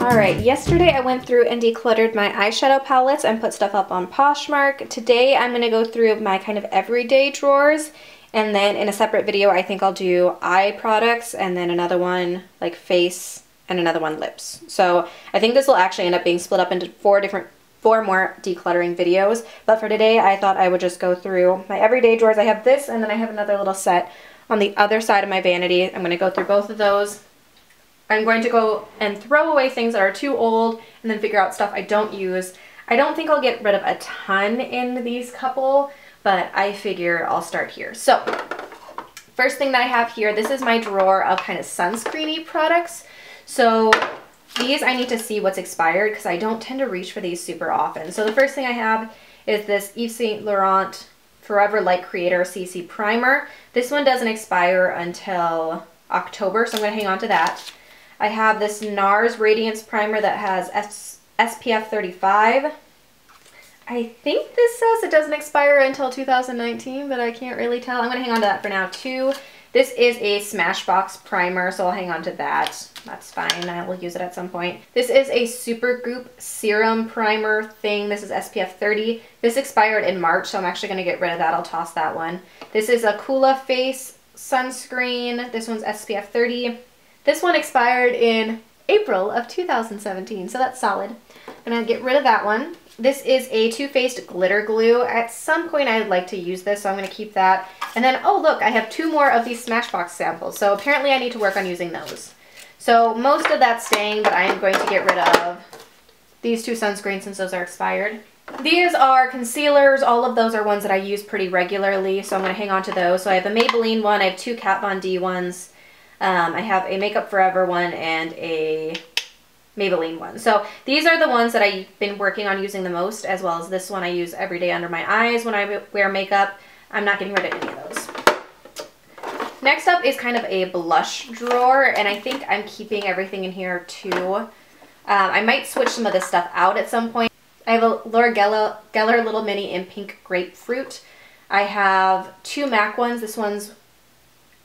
Alright, yesterday I went through and decluttered my eyeshadow palettes and put stuff up on Poshmark. Today I'm going to go through my kind of everyday drawers, and then in a separate video I think I'll do eye products and then another one like face and another one lips. So I think this will actually end up being split up into four more decluttering videos, but for today I thought I would just go through my everyday drawers. I have this and then I have another little set on the other side of my vanity. I'm going to go through both of those. I'm going to go and throw away things that are too old and then figure out stuff I don't use. I don't think I'll get rid of a ton in these couple, but I figure I'll start here. So first thing that I have here, this is my drawer of kind of sunscreen-y products. So these I need to see what's expired because I don't tend to reach for these super often. So the first thing I have is this Yves Saint Laurent Forever Light Creator CC Primer. This one doesn't expire until October, so I'm going to hang on to that. I have this NARS Radiance Primer that has SPF 35. I think this says it doesn't expire until 2019, but I can't really tell. I'm going to hang on to that for now too. This is a Smashbox primer, so I'll hang on to that. That's fine. I will use it at some point. This is a Supergoop Serum Primer thing. This is SPF 30. This expired in March, so I'm actually going to get rid of that. I'll toss that one. This is a Coola Face Sunscreen. This one's SPF 30. This one expired in April of 2017, so that's solid. I'm going to get rid of that one. This is a Too Faced Glitter Glue. At some point I'd like to use this, so I'm going to keep that. And then, oh look, I have two more of these Smashbox samples, so apparently I need to work on using those. So most of that's staying, but I am going to get rid of these two sunscreens since those are expired. These are concealers. All of those are ones that I use pretty regularly, so I'm going to hang on to those. So I have a Maybelline one, I have two Kat Von D ones. I have a Makeup Forever one and a Maybelline one. So these are the ones that I've been working on using the most, as well as this one I use every day under my eyes when I wear makeup. I'm not getting rid of any of those. Next up is kind of a blush drawer, and I think I'm keeping everything in here too. I might switch some of this stuff out at some point. I have a Laura Geller Little Mini in Pink Grapefruit. I have two MAC ones. This one's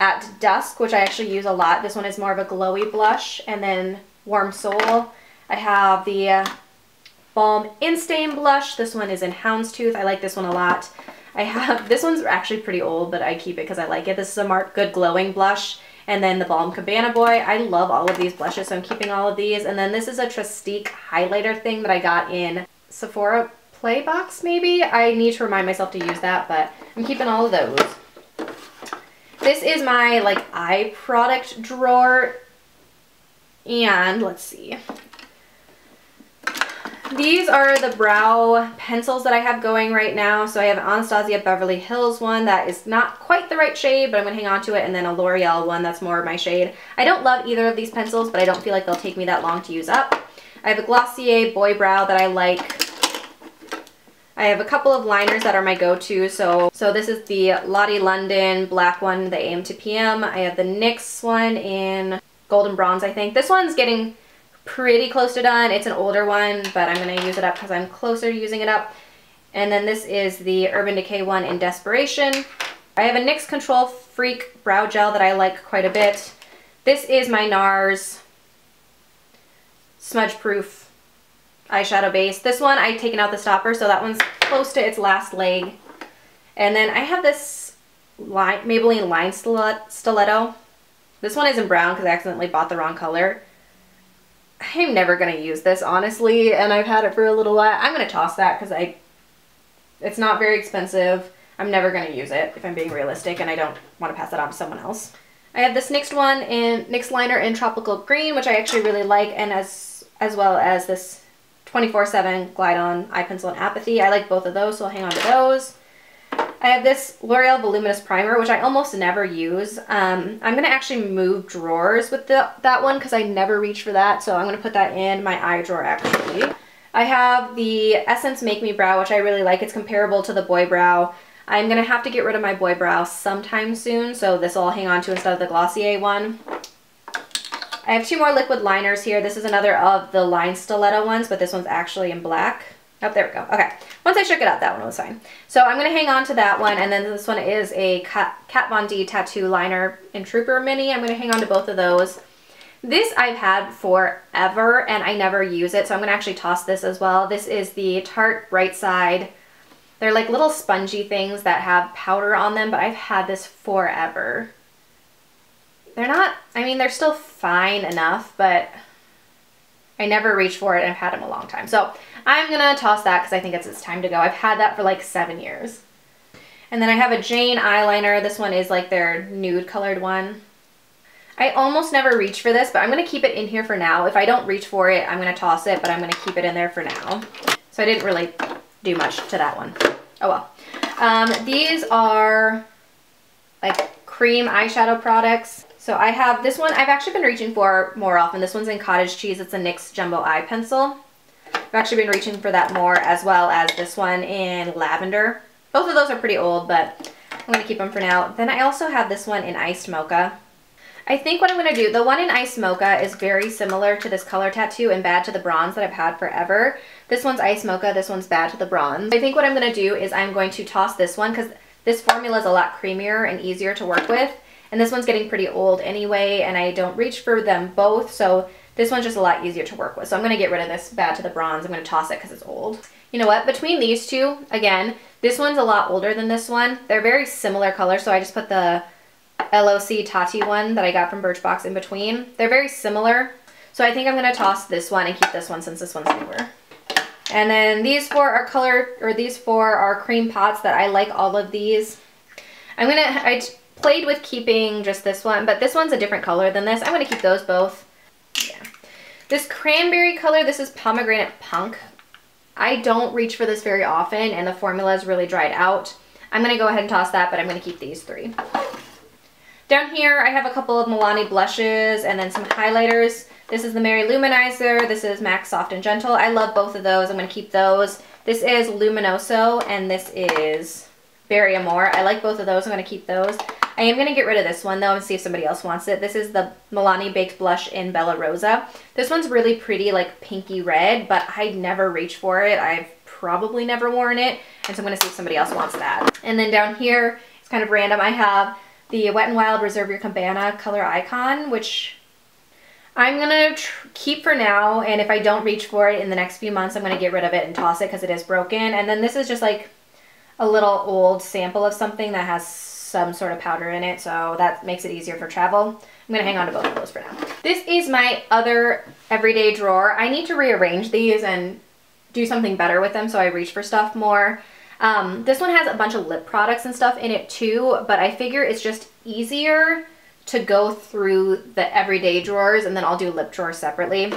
At Dusk, which I actually use a lot. This one is more of a glowy blush, and then Warm Soul. I have the Balm Instain blush. This one is in Houndstooth. I like this one a lot. I have, this one's actually pretty old, but I keep it because I like it. This is a Marc Good Glowing blush, and then the Balm Cabana Boy. I love all of these blushes, so I'm keeping all of these. And then this is a Trestique highlighter thing that I got in Sephora Playbox, maybe? I need to remind myself to use that, but I'm keeping all of those. This is my like eye product drawer, and let's see. These are the brow pencils that I have going right now. So I have an Anastasia Beverly Hills one that is not quite the right shade, but I'm going to hang on to it, and then a L'Oreal one that's more of my shade. I don't love either of these pencils, but I don't feel like they'll take me that long to use up. I have a Glossier Boy Brow that I like. I have a couple of liners that are my go-to. So this is the Lottie London black one, the AM to PM. I have the NYX one in Golden Bronze, I think. This one's getting pretty close to done. It's an older one, but I'm going to use it up because I'm closer to using it up. And then this is the Urban Decay one in Desperation. I have a NYX Control Freak brow gel that I like quite a bit. This is my NARS Smudge Proof eyeshadow base. This one I've taken out the stopper, so that one's close to its last leg. And then I have this Maybelline Line Stiletto. This one is in brown because I accidentally bought the wrong color. I'm never going to use this, honestly, and I've had it for a little while. I'm going to toss that because it's not very expensive. I'm never going to use it, if I'm being realistic, and I don't want to pass it on to someone else. I have this NYX one in NYX liner in Tropical Green, which I actually really like, and as well as this 24/7 Glide On Eye Pencil in Apathy. I like both of those, so I'll hang on to those. I have this L'Oreal Voluminous Primer, which I almost never use. I'm going to actually move drawers with that one because I never reach for that, so I'm going to put that in my eye drawer actually. I have the Essence Make Me Brow, which I really like. It's comparable to the Boy Brow. I'm going to have to get rid of my Boy Brow sometime soon, so this will hang on to instead of the Glossier one. I have two more liquid liners here. This is another of the Line Stiletto ones, but this one's actually in black. Oh, there we go. Okay. Once I shook it out, that one was fine. So I'm going to hang on to that one, and then this one is a Kat Von D Tattoo Liner in Trooper Mini. I'm going to hang on to both of those. This I've had forever and I never use it, so I'm gonna actually toss this as well. This is the Tarte Bright Side. They're like little spongy things that have powder on them, but I've had this forever. They're not, I mean, they're still fine enough, but I never reached for it and I've had them a long time. So I'm gonna toss that because I think it's time to go. I've had that for like 7 years. And then I have a Jane eyeliner. This one is like their nude colored one. I almost never reach for this, but I'm gonna keep it in here for now. If I don't reach for it, I'm gonna toss it, but I'm gonna keep it in there for now. So I didn't really do much to that one. Oh well. These are like cream eyeshadow products. So I have this one I've actually been reaching for more often. This one's in Cottage Cheese. It's a NYX Jumbo Eye Pencil. I've actually been reaching for that more, as well as this one in Lavender. Both of those are pretty old, but I'm going to keep them for now. Then I also have this one in Iced Mocha. I think what I'm going to do, the one in Iced Mocha is very similar to this Color Tattoo and Bad to the Bronze that I've had forever. This one's Iced Mocha, this one's Bad to the Bronze. I think what I'm going to do is I'm going to toss this one because this formula is a lot creamier and easier to work with. And this one's getting pretty old anyway, and I don't reach for them both, so this one's just a lot easier to work with. So I'm going to get rid of this Bad to the Bronze. I'm going to toss it because it's old. You know what? Between these two, again, this one's a lot older than this one. They're very similar colors, so I just put the LOC Tati one that I got from Birchbox in between. They're very similar, so I think I'm going to toss this one and keep this one since this one's newer. And then these four are cream pots that I like all of these. I played with keeping just this one, but this one's a different color than this. I'm going to keep those both. Yeah. This cranberry color, this is Pomegranate Punk. I don't reach for this very often, and the formula is really dried out. I'm going to go ahead and toss that, but I'm going to keep these three. Down here, I have a couple of Milani blushes and then some highlighters. This is the Mary Luminizer. This is MAC Soft and Gentle. I love both of those. I'm going to keep those. This is Luminoso, and this is Berry Amore. I like both of those. I'm going to keep those. I am going to get rid of this one though and see if somebody else wants it. This is the Milani Baked Blush in Bella Rosa. This one's really pretty, like pinky red, but I never reach for it. I've probably never worn it, and so I'm going to see if somebody else wants that. And then down here, it's kind of random. I have the Wet n Wild Reserve Your Cabana Color Icon, which I'm going to keep for now, and if I don't reach for it in the next few months, I'm going to get rid of it and toss it because it is broken. And then this is just like a little old sample of something that has some sort of powder in it, so that makes it easier for travel. I'm going to hang on to both of those for now. This is my other everyday drawer. I need to rearrange these and do something better with them so I reach for stuff more. This one has a bunch of lip products and stuff in it too, but I figure it's just easier to go through the everyday drawers, and then I'll do lip drawers separately.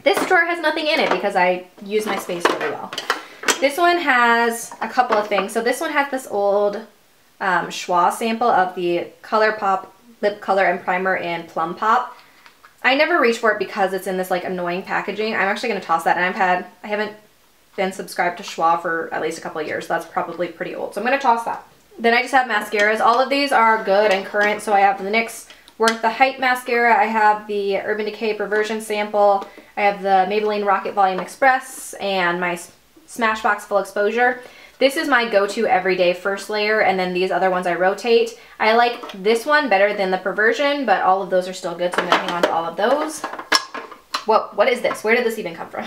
This drawer has nothing in it because I use my space really well. This one has a couple of things. So this one has this old Schwa sample of the ColourPop lip color and primer in Plum Pop. I never reach for it because it's in this like annoying packaging. I'm actually going to toss that, and I haven't been subscribed to Schwa for at least a couple of years, so that's probably pretty old. So I'm going to toss that. Then I just have mascaras. All of these are good and current. So I have the NYX Worth the Hype mascara. I have the Urban Decay Perversion sample. I have the Maybelline Rocket Volume Express and my Smashbox Full Exposure. This is my go-to everyday first layer, and then these other ones I rotate. I like this one better than the Perversion, but all of those are still good, so I'm going to hang on to all of those. Whoa, what is this? Where did this even come from?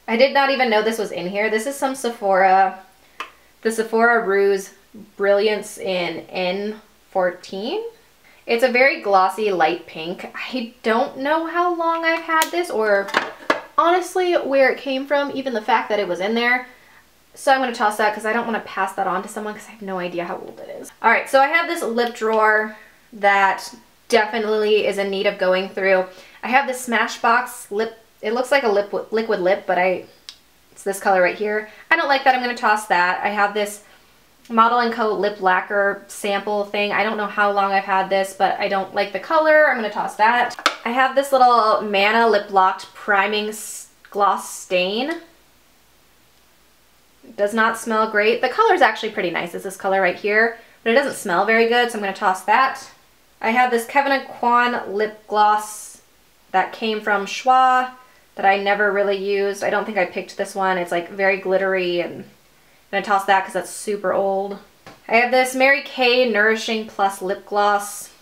I did not even know this was in here. This is some Sephora, the Sephora Rouge Brilliance in N14. It's a very glossy light pink. I don't know how long I've had this, or honestly where it came from, even the fact that it was in there. So I'm going to toss that because I don't want to pass that on to someone because I have no idea how old it is. Alright, so I have this lip drawer that definitely is in need of going through. I have this Smashbox lip. It looks like a liquid lip, but it's this color right here. I don't like that. I'm going to toss that. I have this Model & Co. lip lacquer sample thing. I don't know how long I've had this, but I don't like the color. I'm going to toss that. I have this little Manna Lip Locked Priming Gloss Stain. It does not smell great. The color is actually pretty nice. It's this color right here, but it doesn't smell very good, so I'm going to toss that. I have this Kevyn Aucoin lip gloss that came from Schwa that I never really used. I don't think I picked this one. It's like very glittery, and I'm going to toss that because that's super old. I have this Mary Kay Nourishing Plus lip gloss.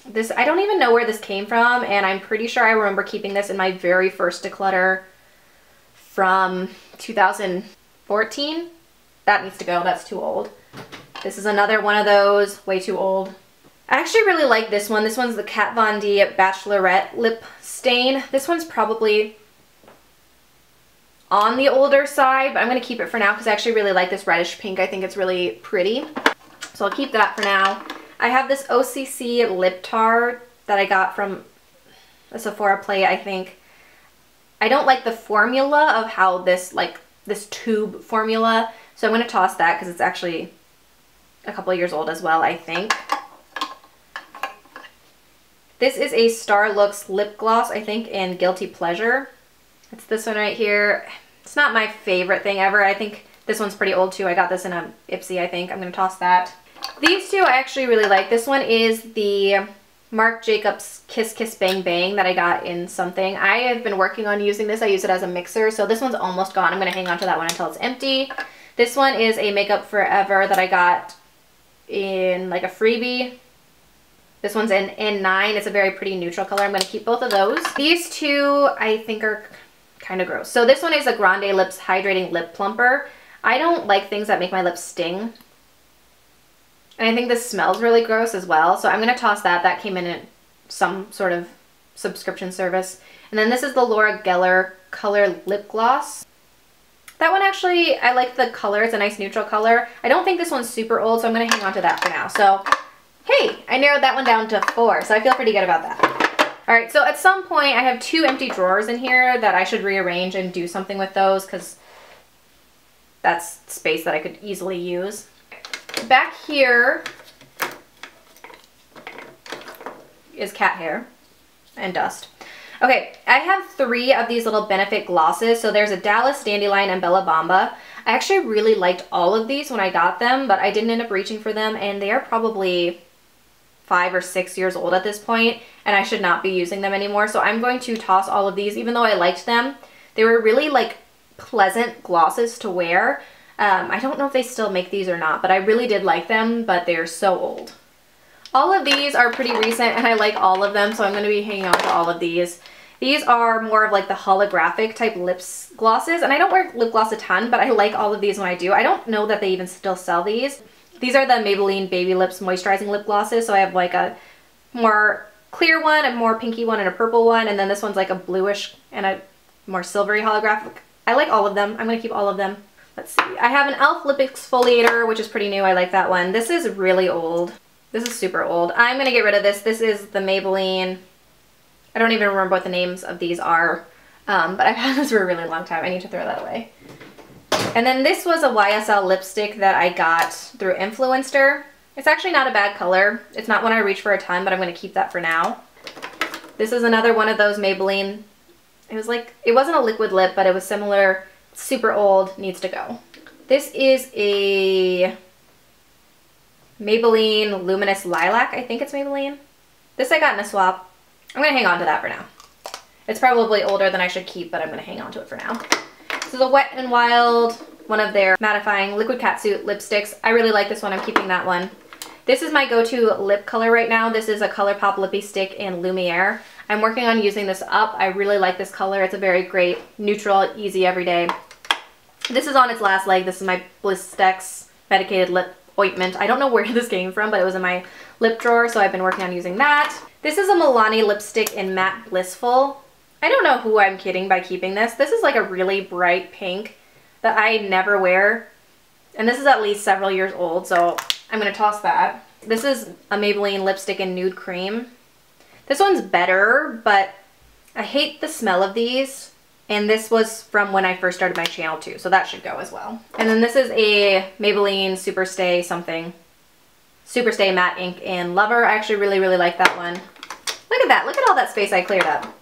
This, I don't even know where this came from, and I'm pretty sure I remember keeping this in my very first declutter from 2014. That needs to go, that's too old. This is another one of those, way too old. I actually really like this one. This one's the Kat Von D Bachelorette Lip Stain. This one's probably on the older side, but I'm going to keep it for now because I actually really like this reddish pink. I think it's really pretty. So I'll keep that for now. I have this OCC lip tar that I got from a Sephora play, I think. I don't like the formula of how this, like, this tube formula. So I'm going to toss that because it's actually a couple of years old as well, I think. This is a Starlooks lip gloss, I think, in Guilty Pleasure. It's this one right here. It's not my favorite thing ever. I think this one's pretty old too. I got this in a Ipsy, I think. I'm going to toss that. These two I actually really like. This one is the Marc Jacobs Kiss Kiss Bang Bang that I got in something. I have been working on using this. I use it as a mixer, so this one's almost gone. I'm going to hang on to that one until it's empty. This one is a Makeup Forever that I got in like a freebie. This one's in N9. It's a very pretty neutral color. I'm going to keep both of those. These two I think are kind of gross. So this one is a Grande Lips Hydrating Lip Plumper. I don't like things that make my lips sting. And I think this smells really gross as well. So I'm going to toss that. That came in some sort of subscription service. And then this is the Laura Geller Color Lip Gloss. That one actually, I like the color. It's a nice neutral color. I don't think this one's super old, so I'm going to hang on to that for now. So, hey, I narrowed that one down to 4, so I feel pretty good about that. All right, so at some point, I have 2 empty drawers in here that I should rearrange and do something with those because that's space that I could easily use. Back here is cat hair and dust. Okay, I have 3 of these little Benefit glosses. So there's a Dallas, Dandelion, and Bella Bamba. I actually really liked all of these when I got them, but I didn't end up reaching for them, and they are probably 5 or 6 years old at this point, and I should not be using them anymore. So I'm going to toss all of these, even though I liked them. They were really like pleasant glosses to wear. I don't know if they still make these or not, but I really did like them, but they're so old. All of these are pretty recent, and I like all of them, so I'm going to be hanging on to all of these. These are more of like the holographic type lips glosses, and I don't wear lip gloss a ton, but I like all of these when I do. I don't know that they even still sell these. These are the Maybelline Baby Lips Moisturizing Lip Glosses, so I have like a more clear one, a more pinky one, and a purple one, and then this one's like a bluish and a more silvery holographic. I like all of them. I'm going to keep all of them. Let's see. I have an e.l.f. Lip Exfoliator, which is pretty new. I like that one. This is really old. This is super old. I'm going to get rid of this. This is the Maybelline. I don't even remember what the names of these are, but I've had this for a really long time. I need to throw that away. And then this was a YSL lipstick that I got through Influencer. It's actually not a bad color. It's not one I reach for a ton, but I'm going to keep that for now. This is another one of those Maybelline. It was like, it wasn't a liquid lip, but it was similar. Super old, needs to go. This is a Maybelline Luminous Lilac. I think it's Maybelline. This I got in a swap. I'm going to hang on to that for now. It's probably older than I should keep, but I'm going to hang on to it for now. This is a Wet n Wild, one of their mattifying liquid catsuit lipsticks. I really like this one. I'm keeping that one. This is my go-to lip color right now. This is a ColourPop Lippy Stick in Lumiere. I'm working on using this up. I really like this color. It's a very great, neutral, easy, everyday. This is on its last leg. This is my Blistex Medicated Lip Ointment. I don't know where this came from, but it was in my lip drawer, so I've been working on using that. This is a Milani lipstick in Matte Blissful. I don't know who I'm kidding by keeping this. This is like a really bright pink that I never wear. And this is at least several years old, so I'm going to toss that. This is a Maybelline lipstick in Nude Cream. This one's better, but I hate the smell of these. And this was from when I first started my channel too, so that should go as well. And then this is a Maybelline Superstay something. Superstay Matte Ink in Lover. I actually really, really like that one. Look at that. Look at all that space I cleared up.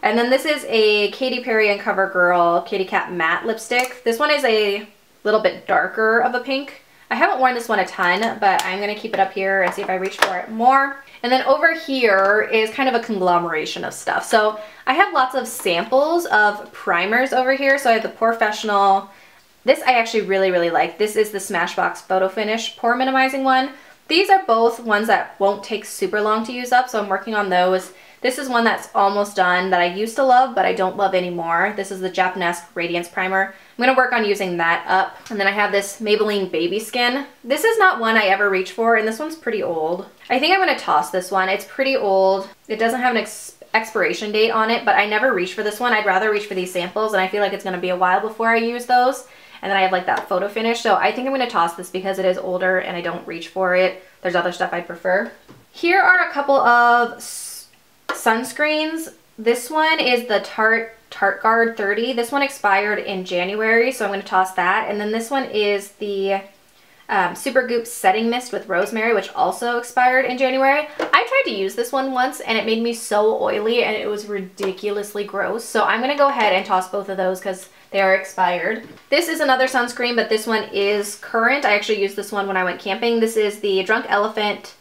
And then this is a Katy Perry and CoverGirl Kitty Cat Matte lipstick. This one is a little bit darker of a pink. I haven't worn this one a ton, but I'm going to keep it up here and see if I reach for it more. And then over here is kind of a conglomeration of stuff. So I have lots of samples of primers over here. So I have the Porefessional. This I actually really, really like. This is the Smashbox Photo Finish Pore Minimizing one. These are both ones that won't take super long to use up, so I'm working on those. This is one that's almost done that I used to love, but I don't love anymore. This is the Japanese Radiance Primer. I'm going to work on using that up. And then I have this Maybelline Baby Skin. This is not one I ever reach for, and this one's pretty old. I think I'm going to toss this one. It's pretty old. It doesn't have an expiration date on it, but I never reach for this one. I'd rather reach for these samples, and I feel like it's going to be a while before I use those. And then I have like that photo finish, so I think I'm going to toss this because it is older and I don't reach for it. There's other stuff I'd prefer. Here are a couple of sunscreens. This one is the Tarte Guard 30. This one expired in January, so I'm going to toss that. And then this one is the Supergoop Setting Mist with Rosemary, which also expired in January. I tried to use this one once and it made me so oily and it was ridiculously gross. So I'm going to go ahead and toss both of those because they are expired. This is another sunscreen, but this one is current. I actually used this one when I went camping. This is the Drunk Elephant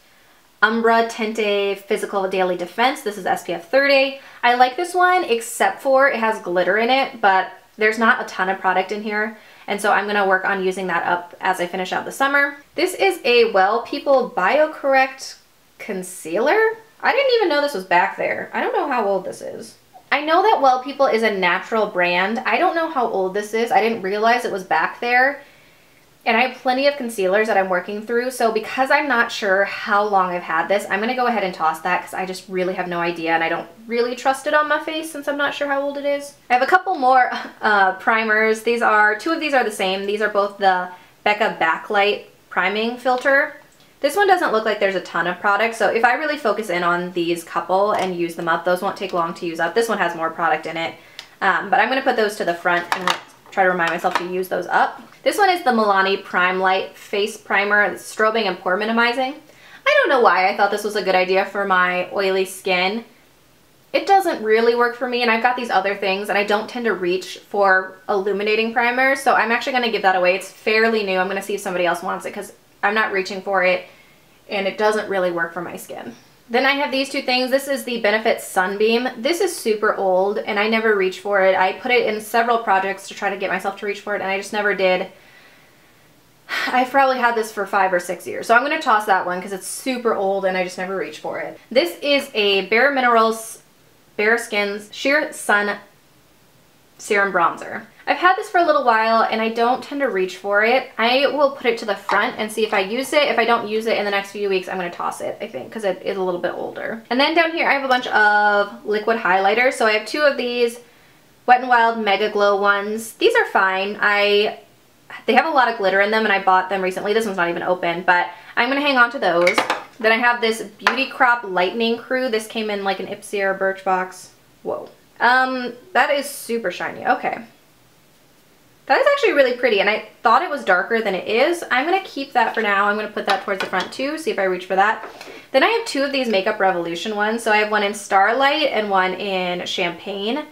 Umbra Tente Physical Daily Defense. This is SPF 30. I like this one except for it has glitter in it, but there's not a ton of product in here. And so I'm going to work on using that up as I finish out the summer. This is a Well People BioCorrect Concealer. I didn't even know this was back there. I don't know how old this is. I know that Well People is a natural brand. I don't know how old this is. I didn't realize it was back there. And I have plenty of concealers that I'm working through, so because I'm not sure how long I've had this, I'm going to go ahead and toss that because I just really have no idea and I don't really trust it on my face since I'm not sure how old it is. I have a couple more primers. Two of these are the same. These are both the Becca Backlight Priming Filter. This one doesn't look like there's a ton of product, so if I really focus in on these couple and use them up, those won't take long to use up. This one has more product in it, but I'm going to put those to the front and try to remind myself to use those up. This one is the Milani Prime Light Face Primer. It's strobing and pore minimizing. I don't know why I thought this was a good idea for my oily skin. It doesn't really work for me, and I've got these other things, and I don't tend to reach for illuminating primers, so I'm actually going to give that away. It's fairly new. I'm going to see if somebody else wants it because I'm not reaching for it, and it doesn't really work for my skin. Then I have these two things. This is the Benefit Sunbeam. This is super old and I never reach for it. I put it in several projects to try to get myself to reach for it and I just never did. I've probably had this for 5 or 6 years. So I'm going to toss that one because it's super old and I just never reached for it. This is a Bare Minerals Bare Skins Sheer Sun Serum Bronzer. I've had this for a little while and I don't tend to reach for it. I will put it to the front and see if I use it. If I don't use it in the next few weeks, I'm going to toss it, I think, because it is a little bit older. And then down here I have a bunch of liquid highlighters. So I have 2 of these Wet n Wild Mega Glow ones. These are fine. They have a lot of glitter in them and I bought them recently. This one's not even open, but I'm going to hang on to those. Then I have this Beauty Crop Lightning Crew. This came in like an Ipsy or Birchbox. Whoa. That is super shiny. Okay. That is actually really pretty, and I thought it was darker than it is. I'm going to keep that for now. I'm going to put that towards the front too, see if I reach for that. Then I have 2 of these Makeup Revolution ones. So I have one in Starlight and one in Champagne.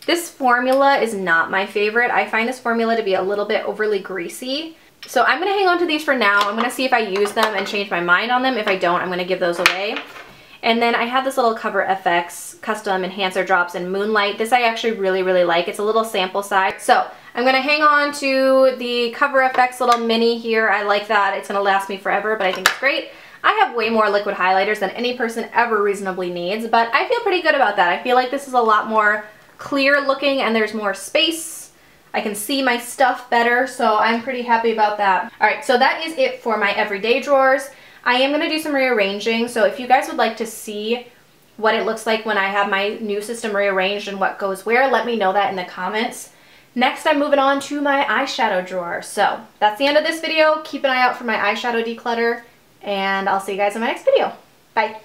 This formula is not my favorite. I find this formula to be a little bit overly greasy. So I'm going to hang on to these for now. I'm going to see if I use them and change my mind on them. If I don't, I'm going to give those away. And then I have this little Cover FX Custom Enhancer Drops in Moonlight. This I actually really, really like. It's a little sample size. So I'm going to hang on to the Cover FX little mini here. I like that. It's going to last me forever, but I think it's great. I have way more liquid highlighters than any person ever reasonably needs, but I feel pretty good about that. I feel like this is a lot more clear looking and there's more space. I can see my stuff better, so I'm pretty happy about that. Alright, so that is it for my everyday drawers. I am going to do some rearranging, so if you guys would like to see what it looks like when I have my new system rearranged and what goes where, let me know that in the comments. Next, I'm moving on to my eyeshadow drawer. So that's the end of this video. Keep an eye out for my eyeshadow declutter, and I'll see you guys in my next video. Bye.